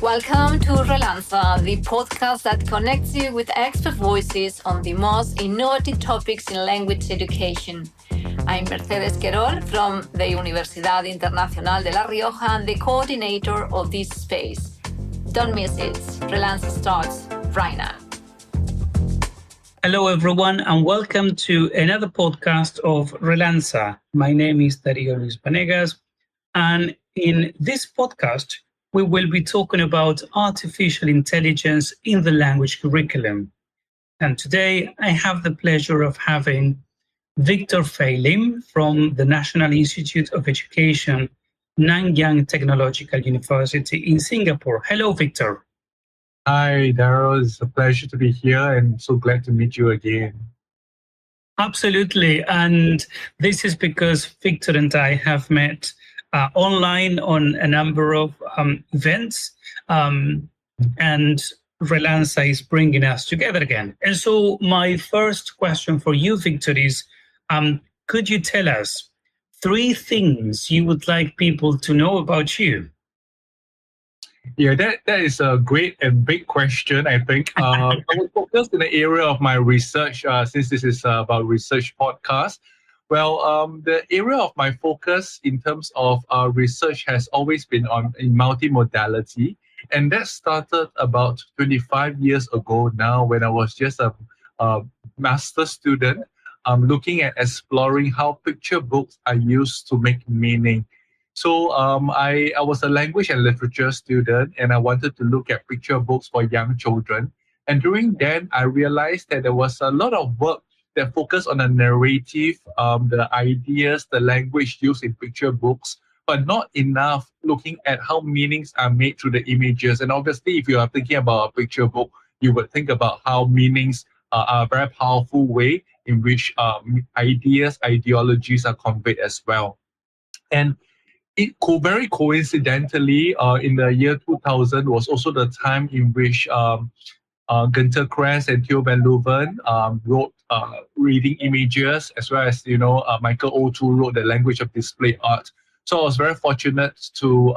Welcome to Relanza, the podcast that connects you with expert voices on the most innovative topics in language education. I'm Mercedes Querol from the Universidad Internacional de La Rioja and the coordinator of this space. Don't miss it. Relanza starts right now. Hello, everyone, and welcome to another podcast of Relanza. My name is Darío Luis Banegas, and in this podcast, we will be talking about artificial intelligence in the language curriculum. And today, I have the pleasure of having Victor Lim from the National Institute of Education, Nanyang Technological University in Singapore. Hello, Victor. Hi, Daryl. It's a pleasure to be here and so glad to meet you again. Absolutely. And this is because Victor and I have met online on a number of events, and Relanza is bringing us together again. And so my first question for you, Victor, is could you tell us 3 things you would like people to know about you? Yeah, that is a great and big question, I think. I will focus in the area of my research, since this is about research podcast. Well, the area of my focus in terms of research has always been in multimodality. And that started about 25 years ago now when I was just a master's student, looking at exploring how picture books are used to make meaning. So I was a language and literature student, and I wanted to look at picture books for young children. And during then, I realized that there was a lot of work that focused on the narrative, the ideas, the language used in picture books, but not enough looking at how meanings are made through the images. And obviously, if you are thinking about a picture book, you would think about how meanings are a very powerful way in which ideas, ideologies are conveyed as well. And it very coincidentally, in the year 2000 was also the time in which Günter Kress and Theo van Leeuwen wrote reading images, as well as Michael O'Toole wrote The Language of Display Art. So I was very fortunate to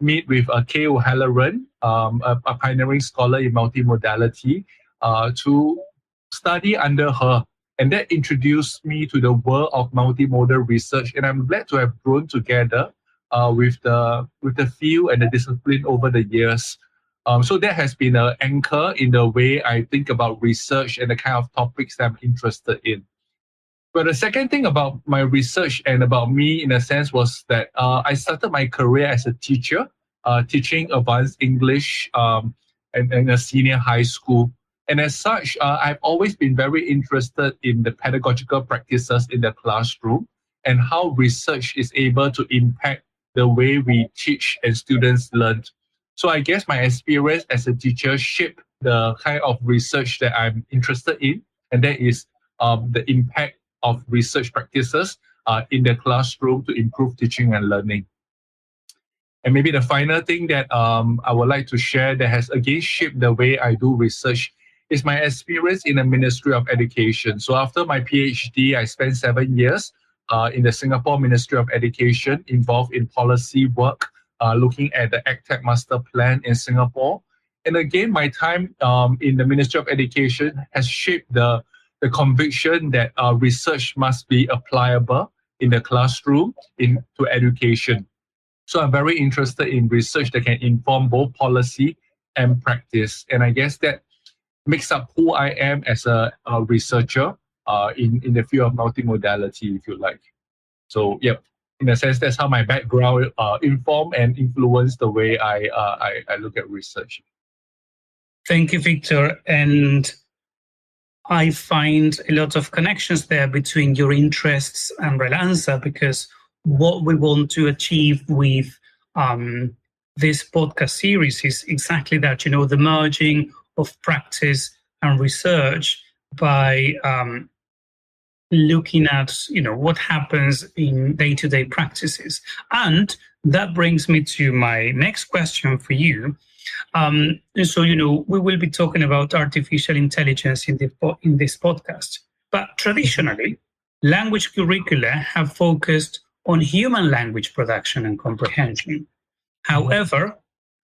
meet with Kay O'Halloran, a pioneering scholar in multimodality, to study under her. And that introduced me to the world of multimodal research. And I'm glad to have grown together with the field and the discipline over the years. So that has been an anchor in the way I think about research and the kind of topics that I'm interested in. But the second thing about my research and about me, in a sense, was that I started my career as a teacher, teaching advanced English in a senior high school. And as such, I've always been very interested in the pedagogical practices in the classroom and how research is able to impact the way we teach and students learn. So I guess my experience as a teacher shaped the kind of research that I'm interested in, and that is the impact of research practices in the classroom to improve teaching and learning. And maybe the final thing that I would like to share that has again shaped the way I do research is my experience in the Ministry of Education. So after my PhD, I spent 7 years in the Singapore Ministry of Education, involved in policy work, looking at the EdTech Master Plan in Singapore. And again, my time in the Ministry of Education has shaped the conviction that research must be applicable in the classroom into education. So I'm very interested in research that can inform both policy and practice. And I guess that makes up who I am as a researcher in the field of multimodality, if you like. So, yep. In a sense, that's how my background inform and influence the way I look at research. Thank you, Victor. And I find a lot of connections there between your interests and Relanza, because what we want to achieve with this podcast series is exactly that, the merging of practice and research by looking at, what happens in day-to-day practices. And that brings me to my next question for you. So, we will be talking about artificial intelligence in this podcast. But traditionally, language curricula have focused on human language production and comprehension. However,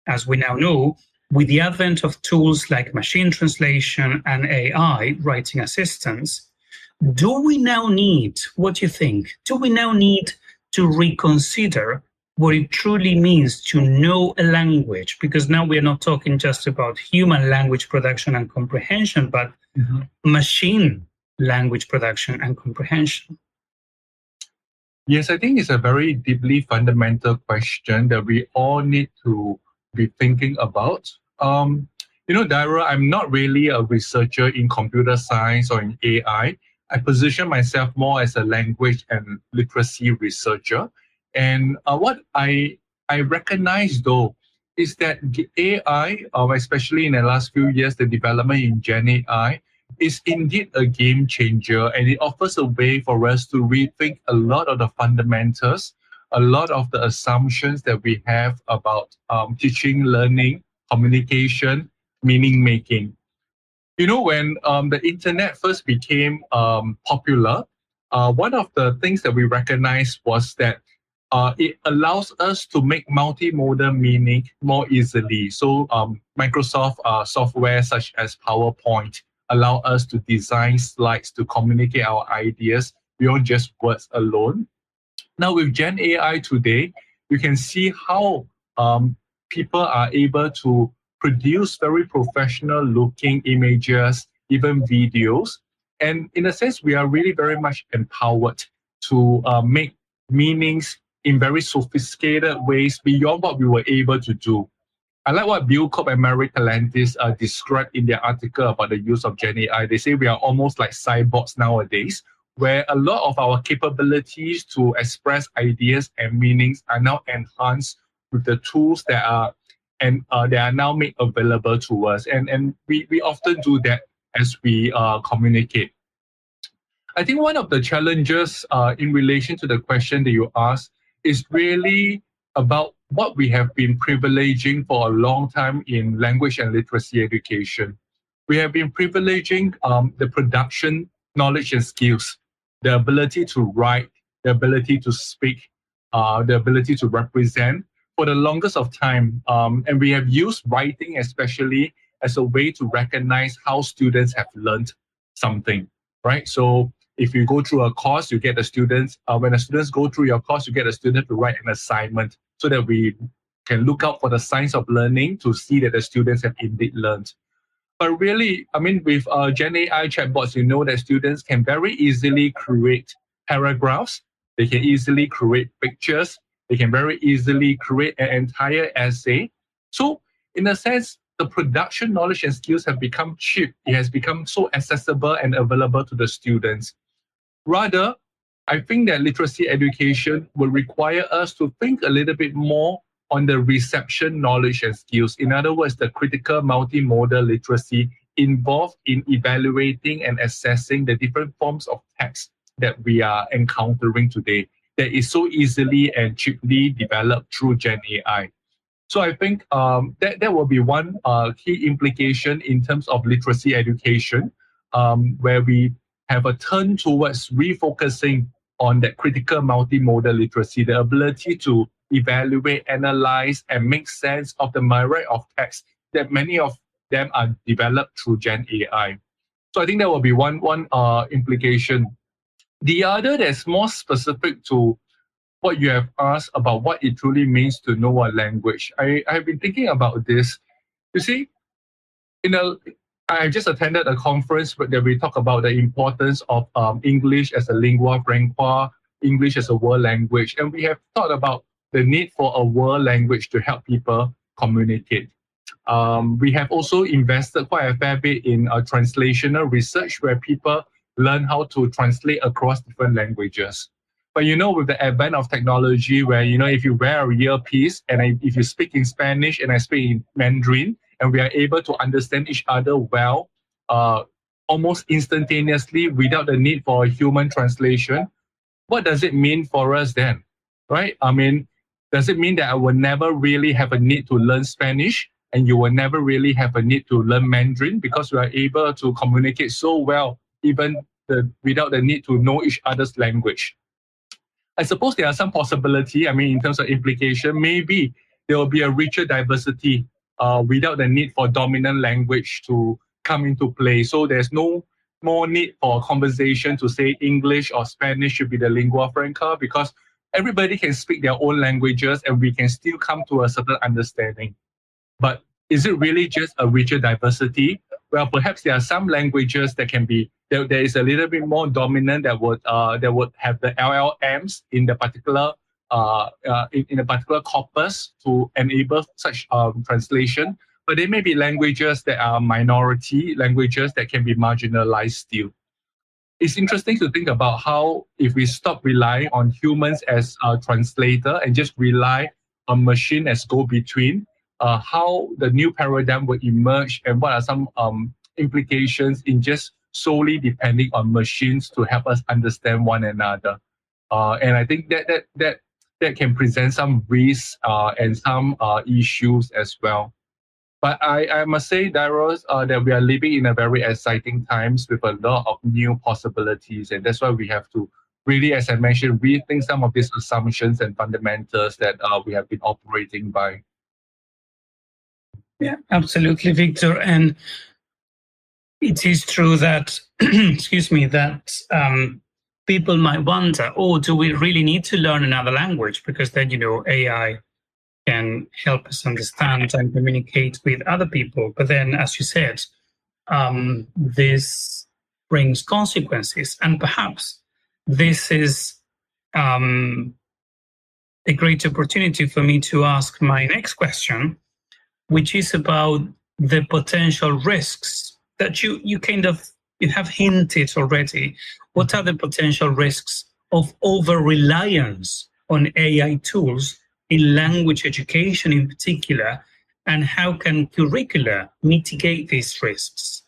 as we now know, with the advent of tools like machine translation and AI, writing assistants, do we now need, what do you think, do we now need to reconsider what it truly means to know a language? Because now we are not talking just about human language production and comprehension, but machine language production and comprehension. Yes, I think it's a very deeply fundamental question that we all need to be thinking about. Dairo, I'm not really a researcher in computer science or in AI. I position myself more as a language and literacy researcher. And what I recognize, though, is that the AI, especially in the last few years, the development in Gen AI, is indeed a game changer, and it offers a way for us to rethink a lot of the fundamentals, a lot of the assumptions that we have about teaching, learning, communication, meaning making. When the internet first became popular, one of the things that we recognized was that it allows us to make multimodal meaning more easily. So Microsoft software such as PowerPoint allow us to design slides to communicate our ideas beyond just words alone. Now with Gen AI today, you can see how people are able to produce very professional looking images, even videos. And in a sense, we are really very much empowered to make meanings in very sophisticated ways beyond what we were able to do. I like what Bill Cobb and Mary Talantis described in their article about the use of Gen AI. They say we are almost like cyborgs nowadays, where a lot of our capabilities to express ideas and meanings are now enhanced with the tools that are now made available to us. And we often do that as we communicate. I think one of the challenges in relation to the question that you asked is really about what we have been privileging for a long time in language and literacy education. We have been privileging the production, knowledge and skills, the ability to write, the ability to speak, the ability to represent for the longest of time. And we have used writing especially as a way to recognize how students have learned something, right? So if you go through a course, you get the students, when the students go through your course, you get the student to write an assignment so that we can look out for the signs of learning to see that the students have indeed learned. But really, with Gen AI chatbots, you know that students can very easily create paragraphs, they can easily create pictures, they can very easily create an entire essay. So in a sense, the production knowledge and skills have become cheap. It has become so accessible and available to the students. Rather, I think that literacy education will require us to think a little bit more on the reception knowledge and skills. In other words, the critical multimodal literacy involved in evaluating and assessing the different forms of text that we are encountering today that is so easily and cheaply developed through Gen AI. So I think that will be one key implication in terms of literacy education, where we have a turn towards refocusing on that critical multimodal literacy, the ability to evaluate, analyze, and make sense of the myriad of texts that many of them are developed through Gen AI. So I think that will be one implication. The other that's more specific to what you have asked about what it truly means to know a language. I have been thinking about this. You see, I just attended a conference where we talk about the importance of English as a lingua franca, English as a world language, and we have thought about the need for a world language to help people communicate. We have also invested quite a fair bit in translational research where people learn how to translate across different languages. But with the advent of technology where, if you wear a earpiece and if you speak in Spanish and I speak in Mandarin, and we are able to understand each other well, almost instantaneously without the need for a human translation, what does it mean for us then, right? Does it mean that I will never really have a need to learn Spanish and you will never really have a need to learn Mandarin because we are able to communicate so well, even without the need to know each other's language? I suppose there are some possibility, in terms of implication, maybe there will be a richer diversity without the need for dominant language to come into play. So there's no more need for conversation to say English or Spanish should be the lingua franca, because everybody can speak their own languages and we can still come to a certain understanding. But is it really just a richer diversity? Well, perhaps there are some languages that can be there is a little bit more dominant that would have the LLMs in the particular in a particular corpus to enable such translation. But there may be languages that are minority languages that can be marginalized still. It's interesting to think about how if we stop relying on humans as a translator and just rely on machine as go-between, how the new paradigm will emerge and what are some implications in just solely depending on machines to help us understand one another. And I think that can present some risks and some issues as well. But I must say, Daryl, that we are living in a very exciting times with a lot of new possibilities. And that's why we have to really, as I mentioned, rethink some of these assumptions and fundamentals that we have been operating by. Yeah, absolutely, Victor. And it is true that, excuse me, that people might wonder, oh, do we really need to learn another language? Because then, AI can help us understand and communicate with other people. But then, as you said, this brings consequences. And perhaps this is a great opportunity for me to ask my next question, which is about the potential risks that you have hinted already. What are the potential risks of over-reliance on AI tools in language education in particular, and how can curricula mitigate these risks?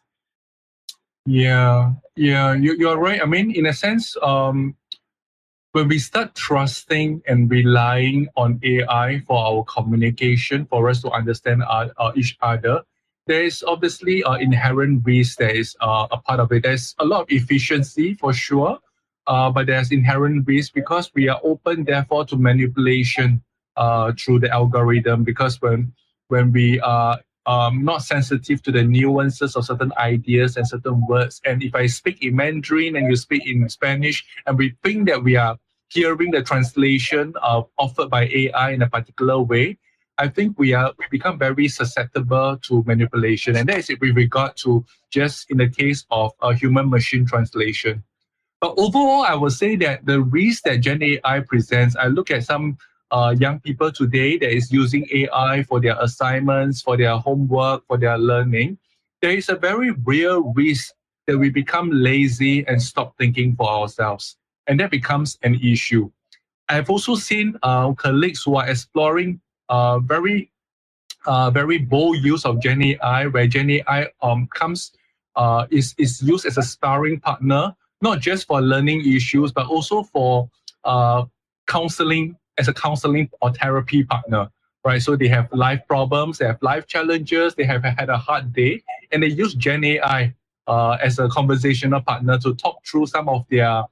Yeah, you're right. I mean, in a sense, when we start trusting and relying on AI for our communication, for us to understand each other, there is obviously an inherent risk that is a part of it. There's a lot of efficiency for sure, but there's inherent risk because we are open, therefore, to manipulation through the algorithm. Because when we are not sensitive to the nuances of certain ideas and certain words, and if I speak in Mandarin and you speak in Spanish, and we think that we are hearing the translation offered by AI in a particular way, I think we become very susceptible to manipulation. And that is with regard to just in the case of a human-machine translation. But overall, I would say that the risk that Gen AI presents, I look at some young people today that is using AI for their assignments, for their homework, for their learning. There is a very real risk that we become lazy and stop thinking for ourselves. And that becomes an issue. I've also seen colleagues who are exploring very bold use of Gen AI, where Gen AI is used as a sparring partner, not just for learning issues, but also for counseling, as a counseling or therapy partner, right? So they have life problems, they have life challenges, they have had a hard day, and they use Gen AI as a conversational partner to talk through some of their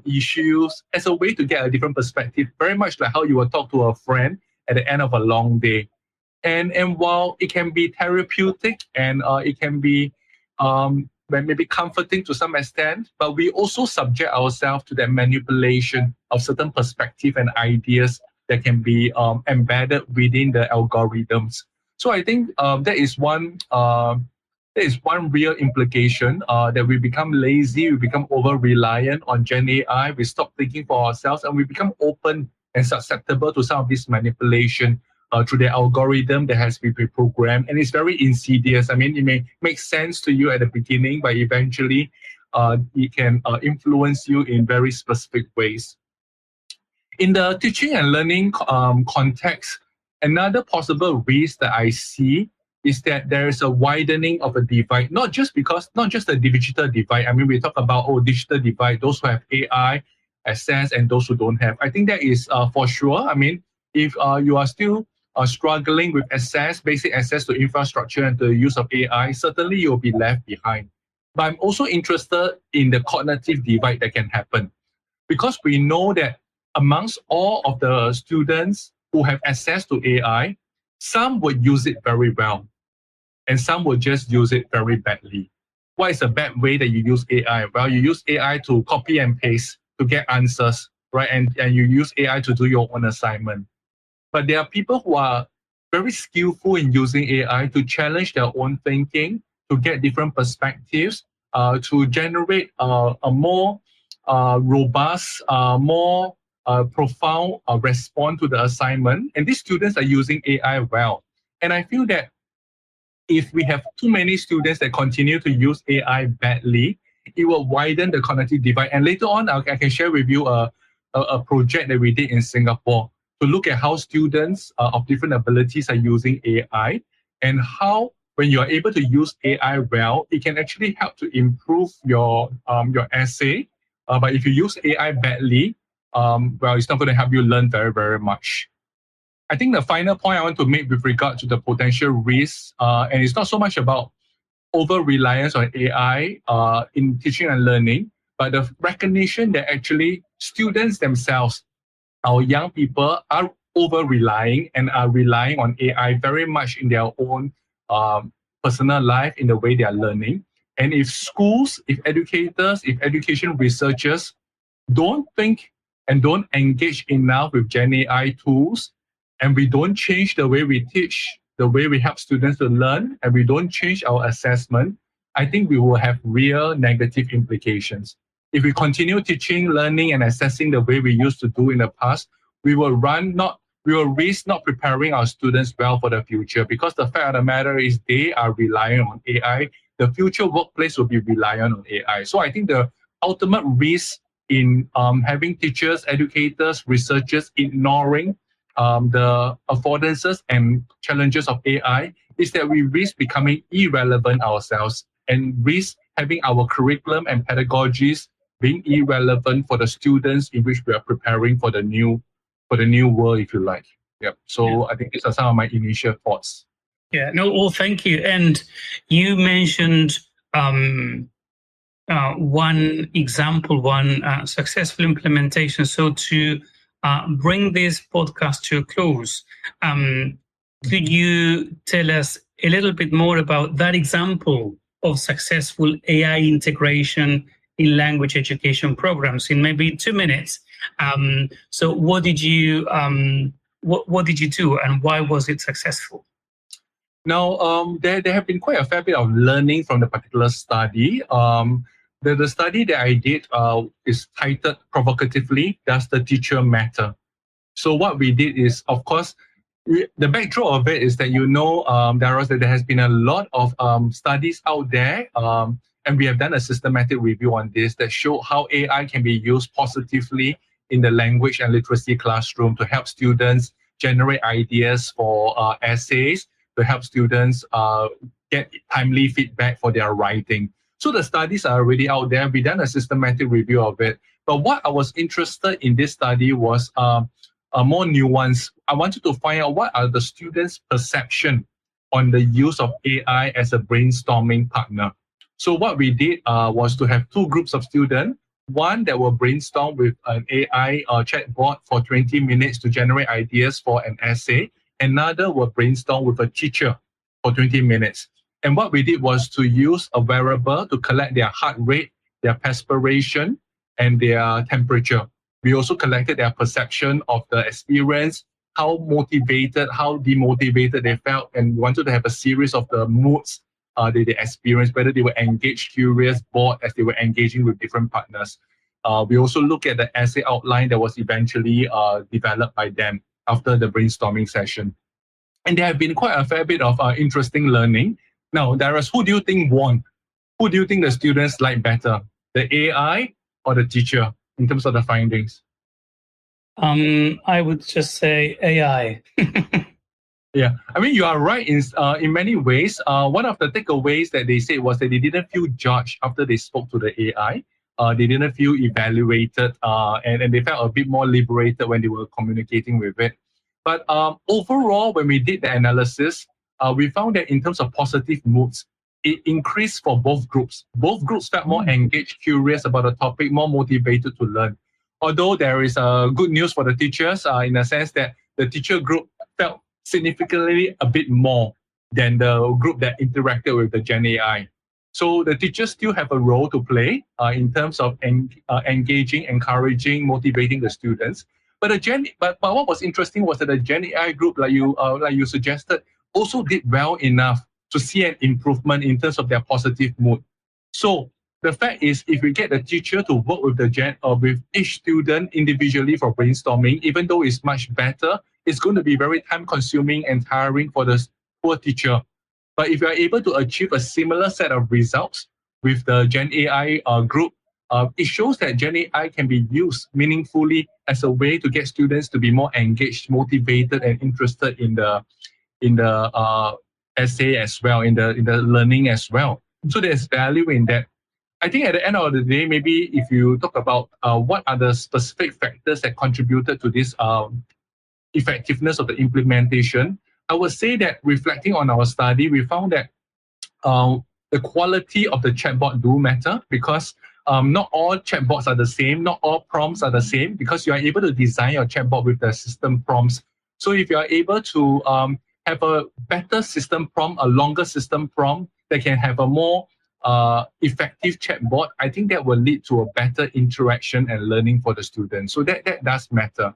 issues as a way to get a different perspective, very much like how you would talk to a friend at the end of a long day. And while it can be therapeutic and it can be maybe comforting to some extent, but we also subject ourselves to that manipulation of certain perspective and ideas that can be embedded within the algorithms. So I think that is one real implication, that we become lazy, we become over-reliant on Gen AI, we stop thinking for ourselves, and we become open and susceptible to some of this manipulation through the algorithm that has been pre-programmed. And it's very insidious. I mean, it may make sense to you at the beginning, but eventually it can influence you in very specific ways. In the teaching and learning context, another possible risk that I see is that there is a widening of a divide, not just the digital divide. I mean, we talk about digital divide, those who have AI access and those who don't have. I think that is for sure. I mean, if you are still struggling with basic access to infrastructure and the use of AI, certainly you'll be left behind. But I'm also interested in the cognitive divide that can happen, because we know that amongst all of the students who have access to AI, some would use it very well, and some will just use it very badly. What is a bad way that you use AI? Well, you use AI to copy and paste to get answers, right? And you use AI to do your own assignment. But there are people who are very skillful in using AI to challenge their own thinking, to get different perspectives, to generate a more robust, more profound response to the assignment. And these students are using AI well. And I feel that if we have too many students that continue to use AI badly, it will widen the cognitive divide. And later on, I can share with you a project that we did in Singapore to look at how students of different abilities are using AI, and how when you are able to use AI well, it can actually help to improve your essay. But if you use AI badly, well, it's not going to help you learn very, very much. I think the final point I want to make with regard to the potential risks, and it's not so much about over-reliance on AI in teaching and learning, but the recognition that actually students themselves, our young people, are over-relying and are relying on AI very much in their own personal life, in the way they are learning. And if schools, if educators, if education researchers don't think and don't engage enough with Gen AI tools, and we don't change the way we teach, the way we help students to learn, and we don't change our assessment, I think we will have real negative implications. If we continue teaching, learning, and assessing the way we used to do in the past, we will risk not preparing our students well for the future, because the fact of the matter is they are relying on AI. The future workplace will be reliant on AI. So I think the ultimate risk in having teachers, educators, researchers ignoring the affordances and challenges of AI is that we risk becoming irrelevant ourselves, and risk having our curriculum and pedagogies being irrelevant for the students in which we are preparing for the new world, if you like. Yep. So I think these are some of my initial thoughts. Yeah, no, well, thank you. And you mentioned one example, one successful implementation. So to bring this podcast to a close, could you tell us a little bit more about that example of successful AI integration in language education programs in maybe 2 minutes? So what did you do, and why was it successful? Now, there have been quite a fair bit of learning from the particular study. The study that I did is titled provocatively, "Does the Teacher Matter?" So what we did is, of course, the backdrop of it is that there has been a lot of studies out there, and we have done a systematic review on this that show how AI can be used positively in the language and literacy classroom to help students generate ideas for essays, to help students get timely feedback for their writing. So the studies are already out there. We've done a systematic review of it. But what I was interested in this study was more nuanced. I wanted to find out what are the students' perception on the use of AI as a brainstorming partner. So what we did was to have two groups of students. One that will brainstorm with an AI chatbot for 20 minutes to generate ideas for an essay. Another will brainstorm with a teacher for 20 minutes. And what we did was to use a wearable to collect their heart rate, their perspiration, and their temperature. We also collected their perception of the experience, how motivated, how demotivated they felt, and we wanted to have a series of the moods that they experienced, whether they were engaged, curious, bored, as they were engaging with different partners. We also look at the essay outline that was eventually developed by them after the brainstorming session. And there have been quite a fair bit of interesting learning. Now, Darius, who do you think won? Who do you think the students like better, the AI or the teacher in terms of the findings? I would just say AI. Yeah, I mean, you are right in many ways. One of the takeaways that they said was that they didn't feel judged after they spoke to the AI. They didn't feel evaluated, and they felt a bit more liberated when they were communicating with it. But overall, when we did the analysis, we found that in terms of positive moods, it increased for both groups. Both groups felt more engaged, curious about the topic, more motivated to learn. Although there is good news for the teachers in the sense that the teacher group felt significantly a bit more than the group that interacted with the Gen AI. So the teachers still have a role to play in terms of engaging, encouraging, motivating the students. But what was interesting was that the Gen AI group, like you suggested, also did well enough to see an improvement in terms of their positive mood. So the fact is, if we get the teacher to work with with each student individually for brainstorming, even though it's much better, it's going to be very time-consuming and tiring for the poor teacher. But if you are able to achieve a similar set of results with the Gen AI group, it shows that Gen AI can be used meaningfully as a way to get students to be more engaged, motivated, and interested in the essay as well, in the learning as well. So there's value in that. I think at the end of the day, maybe if you talk about what are the specific factors that contributed to this effectiveness of the implementation, I would say that reflecting on our study, we found that the quality of the chatbot do matter, because not all chatbots are the same, not all prompts are the same, because you are able to design your chatbot with the system prompts. So if you are able to have a better system prompt, a longer system prompt that can have a more effective chatbot, I think that will lead to a better interaction and learning for the students. So that does matter.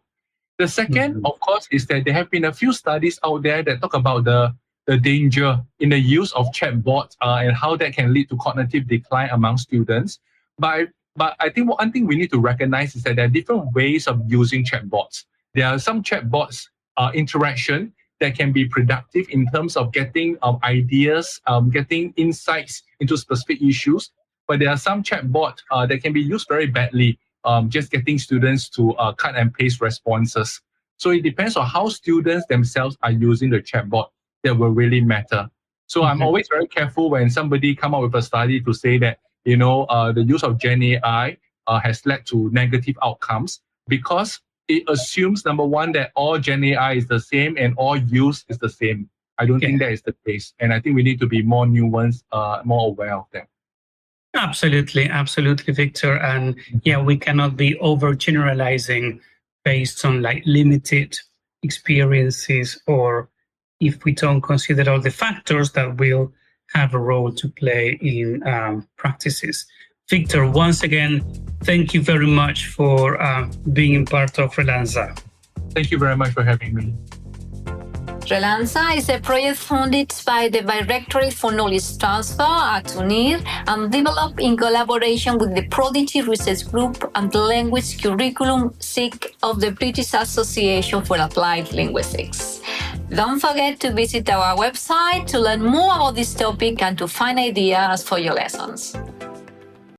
The second, of course, is that there have been a few studies out there that talk about the danger in the use of chatbots and how that can lead to cognitive decline among students. But I think one thing we need to recognize is that there are different ways of using chatbots. There are some chatbots interaction that can be productive in terms of getting ideas, getting insights into specific issues. But there are some chatbots that can be used very badly, just getting students to cut and paste responses. So it depends on how students themselves are using the chatbot that will really matter. So I'm always very careful when somebody come up with a study to say that, the use of Gen AI has led to negative outcomes, because it assumes, number one, that all Gen AI is the same and all use is the same. I don't think that is the case. And I think we need to be more nuanced, more aware of that. Absolutely, Victor. And we cannot be overgeneralizing based on limited experiences, or if we don't consider all the factors that will have a role to play in practices. Victor, once again, thank you very much for being part of Relanza. Thank you very much for having me. Relanza is a project funded by the Directorate for Knowledge Transfer at UNIR and developed in collaboration with the Prodigy Research Group and the Language Curriculum SIG of the British Association for Applied Linguistics. Don't forget to visit our website to learn more about this topic and to find ideas for your lessons.